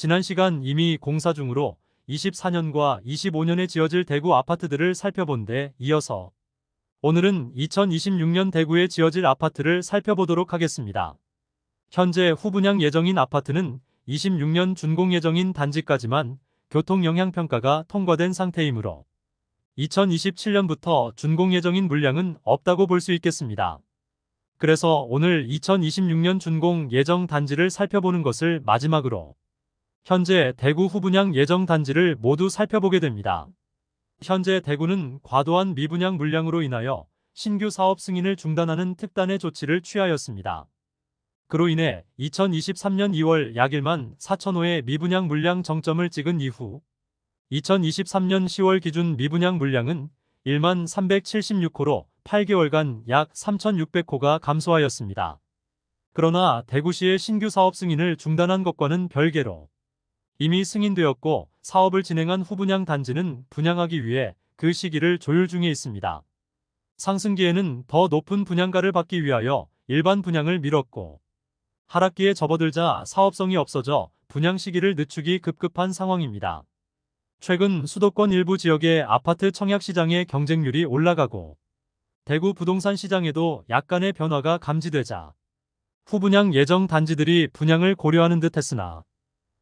지난 시간 이미 공사 중으로 24년과 25년에 지어질 대구 아파트들을 살펴본 데 이어서 오늘은 2026년 대구에 지어질 아파트를 살펴보도록 하겠습니다. 현재 후분양 예정인 아파트는 26년 준공 예정인 단지까지만 교통영향평가가 통과된 상태이므로 2027년부터 준공 예정인 물량은 없다고 볼 수 있겠습니다. 그래서 오늘 2026년 준공 예정 단지를 살펴보는 것을 마지막으로 현재 대구 후분양 예정 단지를 모두 살펴보게 됩니다. 현재 대구는 과도한 미분양 물량으로 인하여 신규 사업 승인을 중단하는 특단의 조치를 취하였습니다. 그로 인해 2023년 2월 약 1만 4천호의 미분양 물량 정점을 찍은 이후 2023년 10월 기준 미분양 물량은 1만 376호로 8개월간 약 3,600호가 감소하였습니다. 그러나 대구시의 신규 사업 승인을 중단한 것과는 별개로 이미 승인되었고 사업을 진행한 후분양 단지는 분양하기 위해 그 시기를 조율 중에 있습니다. 상승기에는 더 높은 분양가를 받기 위하여 일반 분양을 미뤘고 하락기에 접어들자 사업성이 없어져 분양 시기를 늦추기 급급한 상황입니다. 최근 수도권 일부 지역의 아파트 청약 시장의 경쟁률이 올라가고 대구 부동산 시장에도 약간의 변화가 감지되자 후분양 예정 단지들이 분양을 고려하는 듯 했으나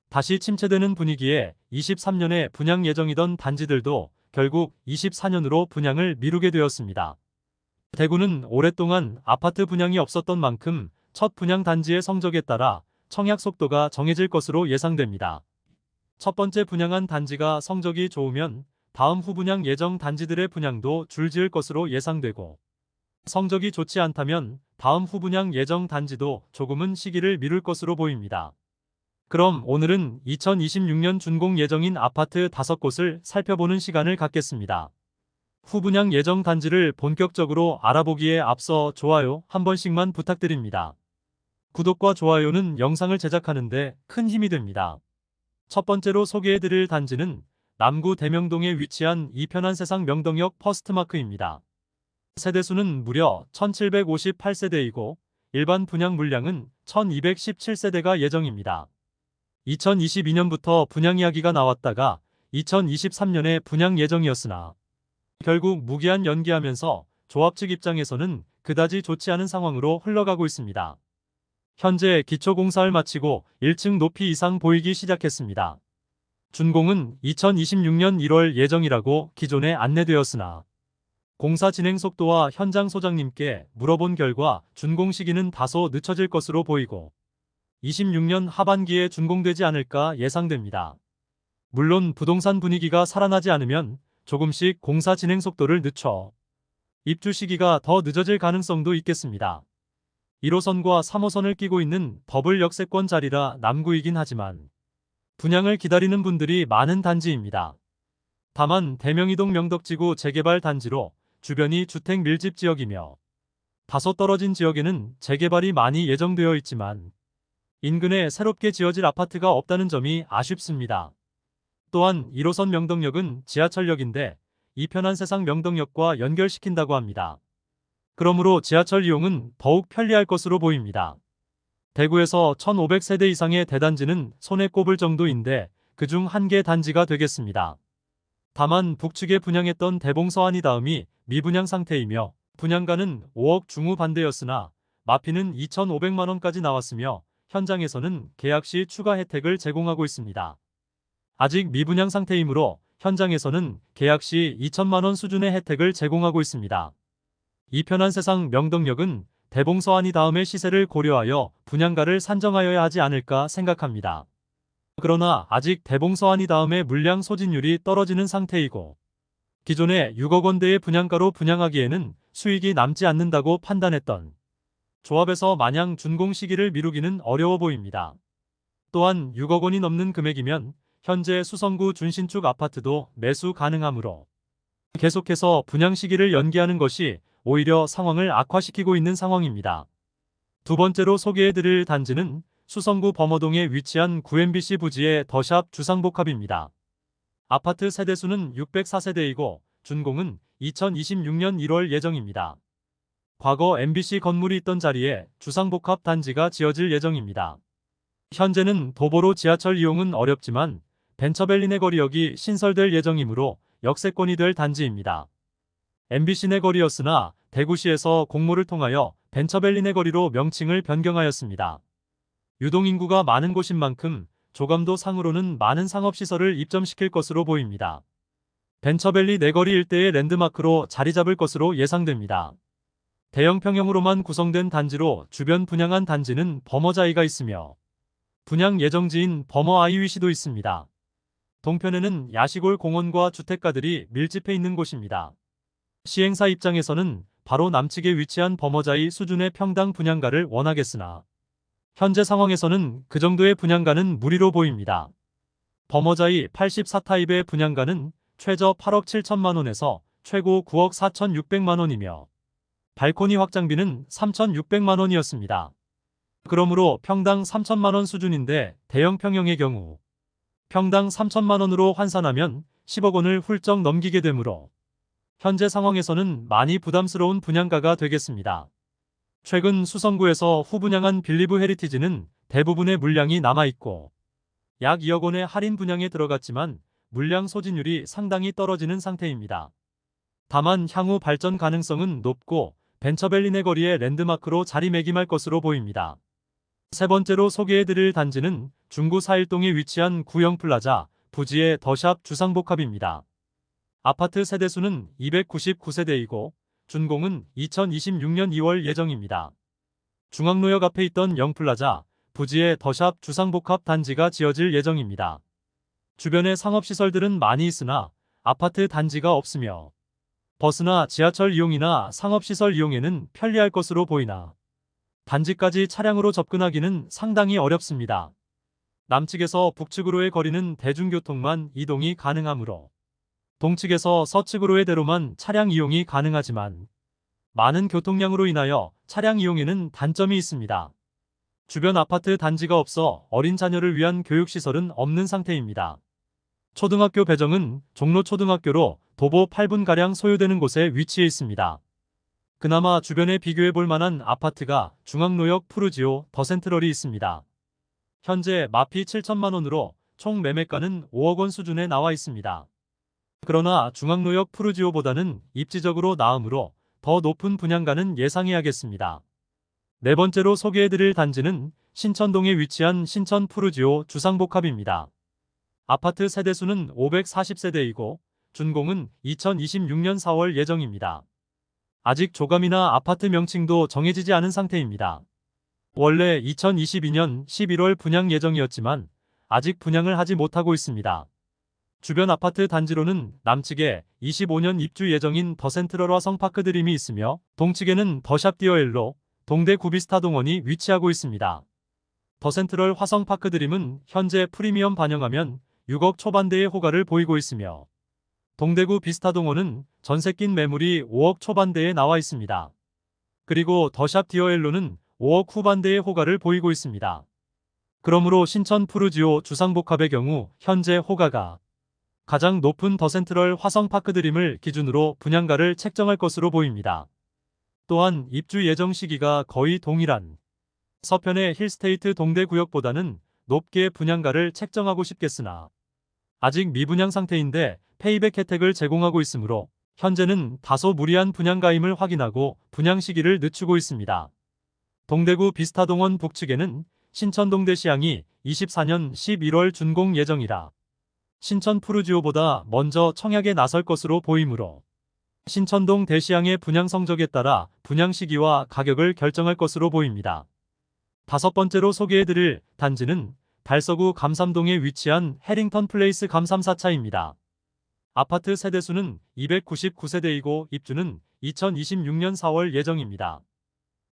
다시 침체되는 분위기에 23년에 분양 예정이던 단지들도 결국 24년으로 분양을 미루게 되었습니다. 대구는 오랫동안 아파트 분양이 없었던 만큼 첫 분양 단지의 성적에 따라 청약 속도가 정해질 것으로 예상됩니다. 첫 번째 분양한 단지가 성적이 좋으면 다음 후분양 예정 단지들의 분양도 줄지을 것으로 예상되고 성적이 좋지 않다면 다음 후분양 예정 단지도 조금은 시기를 미룰 것으로 보입니다. 그럼 오늘은 2026년 준공 예정인 아파트 5곳을 살펴보는 시간을 갖겠습니다. 후분양 예정 단지를 본격적으로 알아보기에 앞서 좋아요 한 번씩만 부탁드립니다. 구독과 좋아요는 영상을 제작하는데 큰 힘이 됩니다. 첫 번째로 소개해드릴 단지는 남구 대명동에 위치한 이편한세상 명덕역 퍼스트마크입니다. 세대수는 무려 1758세대이고 일반 분양 물량은 1217세대가 예정입니다. 2022년부터 분양 이야기가 나왔다가 2023년에 분양 예정이었으나 결국 무기한 연기하면서 조합 측 입장에서는 그다지 좋지 않은 상황으로 흘러가고 있습니다. 현재 기초공사를 마치고 1층 높이 이상 보이기 시작했습니다. 준공은 2026년 1월 예정이라고 기존에 안내되었으나 공사 진행 속도와 현장 소장님께 물어본 결과 준공 시기는 다소 늦춰질 것으로 보이고 26년 하반기에 준공되지 않을까 예상됩니다. 물론 부동산 분위기가 살아나지 않으면 조금씩 공사 진행 속도를 늦춰 입주 시기가 더 늦어질 가능성도 있겠습니다. 1호선과 3호선을 끼고 있는 더블 역세권 자리라 남구이긴 하지만 분양을 기다리는 분들이 많은 단지입니다. 다만 대명이동 명덕지구 재개발 단지로 주변이 주택 밀집 지역이며 다소 떨어진 지역에는 재개발이 많이 예정되어 있지만 인근에 새롭게 지어질 아파트가 없다는 점이 아쉽습니다. 또한 1호선 명덕역은 지하철역인데 이편한세상 명덕역과 연결시킨다고 합니다. 그러므로 지하철 이용은 더욱 편리할 것으로 보입니다. 대구에서 1500세대 이상의 대단지는 손에 꼽을 정도인데 그중 한 개 단지가 되겠습니다. 다만 북측에 분양했던 대봉서안이 다음이 미분양 상태이며 분양가는 5억 중후반대였으나 마피는 2,500만원까지 나왔으며 현장에서는 계약 시 추가 혜택을 제공하고 있습니다. 아직 미분양 상태이므로 현장에서는 계약 시 2천만원 수준의 혜택을 제공하고 있습니다. 이편한세상 명덕역은 대봉서안이 다음의 시세를 고려하여 분양가를 산정하여야 하지 않을까 생각합니다. 그러나 아직 대봉서안이 다음의 물량 소진율이 떨어지는 상태이고 기존에 6억 원대의 분양가로 분양하기에는 수익이 남지 않는다고 판단했던 조합에서 마냥 준공 시기를 미루기는 어려워 보입니다. 또한 6억 원이 넘는 금액이면 현재 수성구 준신축 아파트도 매수 가능하므로 계속해서 분양 시기를 연기하는 것이 오히려 상황을 악화시키고 있는 상황입니다. 두 번째로 소개해드릴 단지는 수성구 범어동에 위치한 9MBC 부지의 더샵 주상복합입니다. 아파트 세대수는 604세대이고 준공은 2026년 1월 예정입니다. 과거 MBC 건물이 있던 자리에 주상복합 단지가 지어질 예정입니다. 현재는 도보로 지하철 이용은 어렵지만 벤처밸리 내거리역이 신설될 예정이므로 역세권이 될 단지입니다. MBC 내거리였으나 대구시에서 공모를 통하여 벤처밸리 내거리로 명칭을 변경하였습니다. 유동인구가 많은 곳인 만큼 조감도 상으로는 많은 상업시설을 입점시킬 것으로 보입니다. 벤처밸리 내거리 일대의 랜드마크로 자리 잡을 것으로 예상됩니다. 대형 평형으로만 구성된 단지로 주변 분양한 단지는 버머자이가 있으며 분양 예정지인 버머아이위시도 있습니다. 동편에는 야시골 공원과 주택가들이 밀집해 있는 곳입니다. 시행사 입장에서는 바로 남측에 위치한 버머자이 수준의 평당 분양가를 원하겠으나 현재 상황에서는 그 정도의 분양가는 무리로 보입니다. 버머자이 84타입의 분양가는 최저 8억 7천만 원에서 최고 9억 4,600만 원이며 발코니 확장비는 3,600만 원이었습니다. 그러므로 평당 3천만 원 수준인데 대형 평형의 경우 평당 3천만 원으로 환산하면 10억 원을 훌쩍 넘기게 되므로 현재 상황에서는 많이 부담스러운 분양가가 되겠습니다. 최근 수성구에서 후분양한 빌리브 헤리티지는 대부분의 물량이 남아있고 약 2억 원의 할인 분양에 들어갔지만 물량 소진율이 상당히 떨어지는 상태입니다. 다만 향후 발전 가능성은 높고 벤처밸리 내거리의 랜드마크로 자리매김할 것으로 보입니다. 세 번째로 소개해드릴 단지는 중구 4일동에 위치한 구형플라자 부지의 더샵 주상복합입니다. 아파트 세대수는 299세대이고 준공은 2026년 2월 예정입니다. 중앙로역 앞에 있던 영플라자 부지의 더샵 주상복합 단지가 지어질 예정입니다. 주변에 상업시설들은 많이 있으나 아파트 단지가 없으며 버스나 지하철 이용이나 상업시설 이용에는 편리할 것으로 보이나 단지까지 차량으로 접근하기는 상당히 어렵습니다. 남측에서 북측으로의 거리는 대중교통만 이동이 가능하므로 동측에서 서측으로의 대로만 차량 이용이 가능하지만 많은 교통량으로 인하여 차량 이용에는 단점이 있습니다. 주변 아파트 단지가 없어 어린 자녀를 위한 교육시설은 없는 상태입니다. 초등학교 배정은 종로초등학교로 도보 8분가량 소요되는 곳에 위치해 있습니다. 그나마 주변에 비교해 볼 만한 아파트가 중앙로역 푸르지오 더센트럴이 있습니다. 현재 마피 7천만 원으로 총 매매가는 5억 원 수준에 나와 있습니다. 그러나 중앙로역 푸르지오보다는 입지적으로 나으므로 더 높은 분양가는 예상해야겠습니다. 네 번째로 소개해드릴 단지는 신천동에 위치한 신천 푸르지오 주상복합입니다. 아파트 세대수는 540세대이고 준공은 2026년 4월 예정입니다. 아직 조감이나 아파트 명칭도 정해지지 않은 상태입니다. 원래 2022년 11월 분양 예정이었지만 아직 분양을 하지 못하고 있습니다. 주변 아파트 단지로는 남측에 25년 입주 예정인 더센트럴 화성파크 드림이 있으며 동측에는 더샵 디어엘로 동대 구비스타 동원이 위치하고 있습니다. 더센트럴 화성파크 드림은 현재 프리미엄 반영하면 6억 초반대의 호가를 보이고 있으며 동대구 비스타 동원은 전세 낀 매물이 5억 초반대에 나와 있습니다. 그리고 더샵 디어엘로는 5억 후반대의 호가를 보이고 있습니다. 그러므로 신천 푸르지오 주상복합의 경우 현재 호가가 가장 높은 더센트럴 화성파크 드림을 기준으로 분양가를 책정할 것으로 보입니다. 또한 입주 예정 시기가 거의 동일한 서편의 힐스테이트 동대구역보다는 높게 분양가를 책정하고 싶겠으나 아직 미분양 상태인데 페이백 혜택을 제공하고 있으므로 현재는 다소 무리한 분양가임을 확인하고 분양 시기를 늦추고 있습니다. 동대구 비스타동원 북측에는 신천동대시항이 24년 11월 준공 예정이라 신천 푸르지오보다 먼저 청약에 나설 것으로 보이므로 신천동 대시항의 분양 성적에 따라 분양 시기와 가격을 결정할 것으로 보입니다. 다섯 번째로 소개해드릴 단지는 달서구 감삼동에 위치한 해링턴 플레이스 감삼 4차입니다. 아파트 세대수는 299세대이고 입주는 2026년 4월 예정입니다.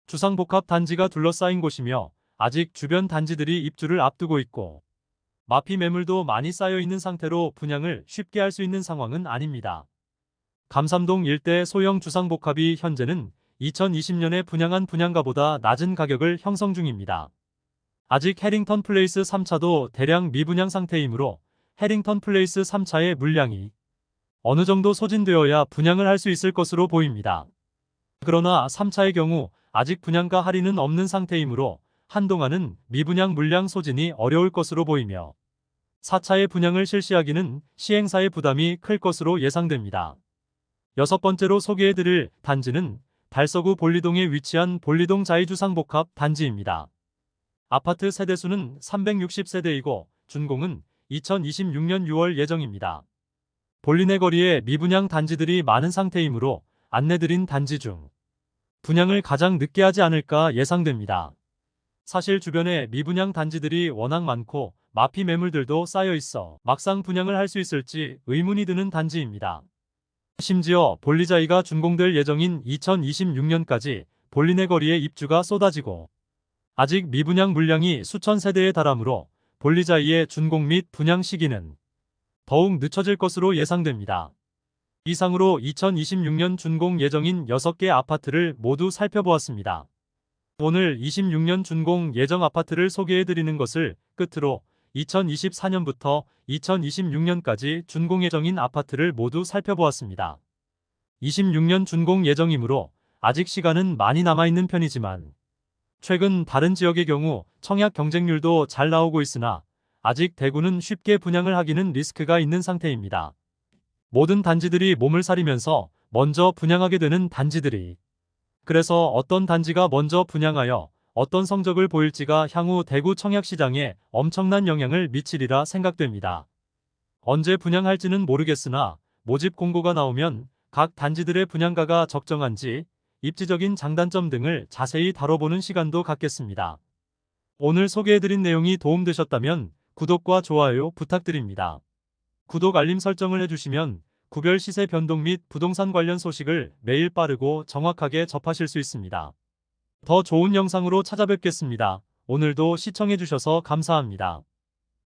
주상복합 단지가 둘러싸인 곳이며 아직 주변 단지들이 입주를 앞두고 있고 마피 매물도 많이 쌓여 있는 상태로 분양을 쉽게 할 수 있는 상황은 아닙니다. 감삼동 일대 소형 주상복합이 현재는 2020년에 분양한 분양가보다 낮은 가격을 형성 중입니다. 아직 해링턴 플레이스 3차도 대량 미분양 상태이므로 해링턴 플레이스 3차의 물량이 어느 정도 소진되어야 분양을 할 수 있을 것으로 보입니다. 그러나 3차의 경우 아직 분양가 할인은 없는 상태이므로 한동안은 미분양 물량 소진이 어려울 것으로 보이며 4차의 분양을 실시하기는 시행사의 부담이 클 것으로 예상됩니다. 여섯 번째로 소개해드릴 단지는 달서구 볼리동에 위치한 볼리동 자이주상복합 단지입니다. 아파트 세대수는 360세대이고 준공은 2026년 6월 예정입니다. 볼리내 거리에 미분양 단지들이 많은 상태이므로 안내드린 단지 중 분양을 가장 늦게 하지 않을까 예상됩니다. 사실 주변에 미분양 단지들이 워낙 많고 마피 매물들도 쌓여 있어 막상 분양을 할 수 있을지 의문이 드는 단지입니다. 심지어 볼리자이가 준공될 예정인 2026년까지 볼리내 거리에 입주가 쏟아지고 아직 미분양 물량이 수천 세대에 달하므로 볼리자이의 준공 및 분양 시기는 더욱 늦춰질 것으로 예상됩니다. 이상으로 2026년 준공 예정인 6개 아파트를 모두 살펴보았습니다. 오늘 26년 준공 예정 아파트를 소개해드리는 것을 끝으로 2024년부터 2026년까지 준공 예정인 아파트를 모두 살펴보았습니다. 26년 준공 예정이므로 아직 시간은 많이 남아있는 편이지만 최근 다른 지역의 경우 청약 경쟁률도 잘 나오고 있으나 아직 대구는 쉽게 분양을 하기는 리스크가 있는 상태입니다. 모든 단지들이 몸을 사리면서 먼저 분양하게 되는 단지들이 그래서 어떤 단지가 먼저 분양하여 어떤 성적을 보일지가 향후 대구 청약시장에 엄청난 영향을 미치리라 생각됩니다. 언제 분양할지는 모르겠으나 모집 공고가 나오면 각 단지들의 분양가가 적정한지 입지적인 장단점 등을 자세히 다뤄보는 시간도 갖겠습니다. 오늘 소개해드린 내용이 도움되셨다면 구독과 좋아요 부탁드립니다. 구독 알림 설정을 해주시면 구별 시세 변동 및 부동산 관련 소식을 매일 빠르고 정확하게 접하실 수 있습니다. 더 좋은 영상으로 찾아뵙겠습니다. 오늘도 시청해주셔서 감사합니다.